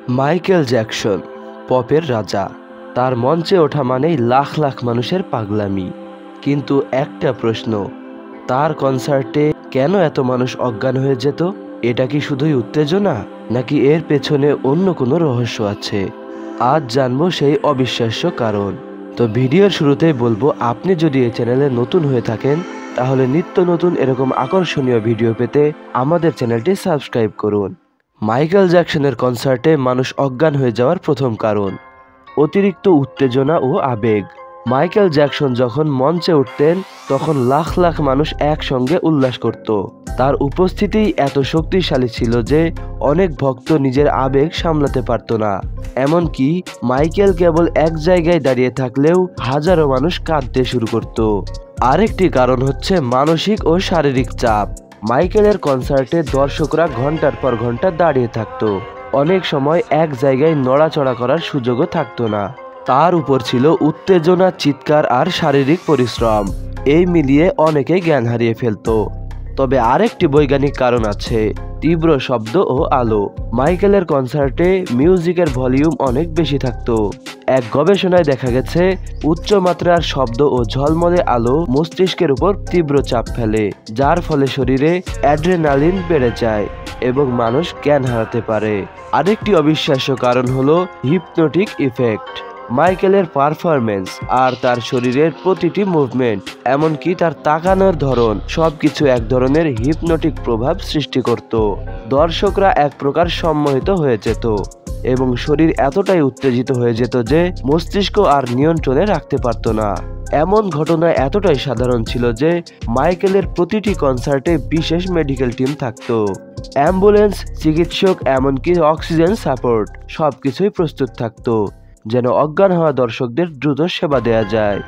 Michael Jackson পপের রাজা। তার মঞ্চে ওঠা মানেই লাখ লাখ মানুষের পাগলামি। কিন্তু একটা প্রশ্ন, তার কনসার্টে কেন এত মানুষ অজ্ঞান হয়ে যেত? এটা কি শুধুই উত্তেজনা, নাকি এর পেছনে অন্য কোনো রহস্য আছে? আজ জানবো সেই অবিশ্বাস্য কারণ। তো ভিডিওর শুরুতেই বলবো, আপনি যদি এই চ্যানেলে নতুন হয়ে থাকেন তাহলে নিত্য নতুন এরকম আকর্ষণীয় ভিডিও পেতে আমাদের চ্যানেলটি সাবস্ক্রাইব করুন। মাইকেল জ্যাকসনের কনসার্টে মানুষ অজ্ঞান হয়ে যাওয়ার প্রথম কারণ অতিরিক্ত উত্তেজনা ও আবেগ। মাইকেল জ্যাকসন যখন মঞ্চে উঠতেন তখন লাখ লাখ মানুষ একসঙ্গে উল্লাস করত। তার উপস্থিতি এত শক্তিশালী ছিল যে অনেক ভক্ত নিজের আবেগ সামলাতে পারত না। এমনকি মাইকেল কেবল এক জায়গায় দাঁড়িয়ে থাকলেও হাজারো মানুষ কাঁদতে শুরু করত। আরেকটি কারণ হচ্ছে মানসিক ও শারীরিক চাপ। মাইকেলের কনসার্টে দর্শকরা ঘন্টার পর ঘন্টা দাঁড়িয়ে থাকতো। অনেক সময় এক জায়গায় নড়াচড়া করার সুযোগও থাকতো না। তার উপর ছিল উত্তেজনা, চিৎকার আর শারীরিক পরিশ্রম। এই মিলিয়ে অনেকেই জ্ঞান হারিয়ে ফেলতো। তবে আরেকটি বৈজ্ঞানিক কারণ আছে, তীব্র শব্দ ও আলো। মাইকেলের কনসার্টে মিউজিকের ভলিউম অনেক বেশি থাকতো। এক গবেষণায় দেখা গেছে উচ্চমাত্রার শব্দ ও ঝলমলে আলো মস্তিষ্কের উপর তীব্র চাপ ফেলে, যার ফলে শরীরে অ্যাড্রেনালিন বেড়ে যায় এবং মানুষ জ্ঞান হারাতে পারে। আরেকটি অবিশ্বাস্য কারণ হলো হিপনোটিক ইফেক্ট। মাইকেলের পারফরমেন্স আর তার শরীরের প্রতিটি মুভমেন্ট, এমনকি তার তাকানোর ধরন, সবকিছু এক ধরনের হিপনোটিক প্রভাব সৃষ্টি করত। দর্শকরা এক প্রকার সম্মোহিত হয়ে যেত এবং শরীর এতটাই উত্তেজিত হয়ে যেত যে মস্তিষ্ক আর নিয়ন্ত্রণে রাখতে পারত না। এমন ঘটনা এতটাই সাধারণ ছিল যে মাইকেলের প্রতিটি কনসার্টে বিশেষ মেডিকেল টিম থাকতো। অ্যাম্বুলেন্স, চিকিৎসক, এমনকি অক্সিজেন সাপোর্ট সবকিছুই প্রস্তুত থাকতো যেন অজ্ঞান হওয়া দর্শকদের দ্রুত সেবা দেয়া যায়।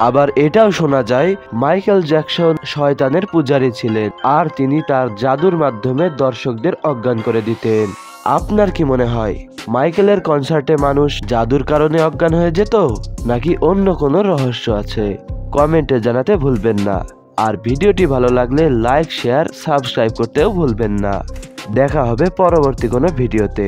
আবার এটাও শোনা যায় মাইকেল জ্যাকসন শয়তানের পূজারী ছিলেন আর তিনি তার জাদুর মাধ্যমে দর্শকদের অজ্ঞান করে দিতেন। আপনার কি মনে হয়, মাইকেলের কনসার্টে মানুষ জাদুর কারণে অজ্ঞান হয়ে যেত, নাকি অন্য কোনো রহস্য আছে? কমেন্টে জানাতে ভুলবেন না। আর ভিডিওটি ভালো লাগলে লাইক, শেয়ার, সাবস্ক্রাইব করতেও ভুলবেন না। দেখা হবে পরবর্তী কোনো ভিডিওতে।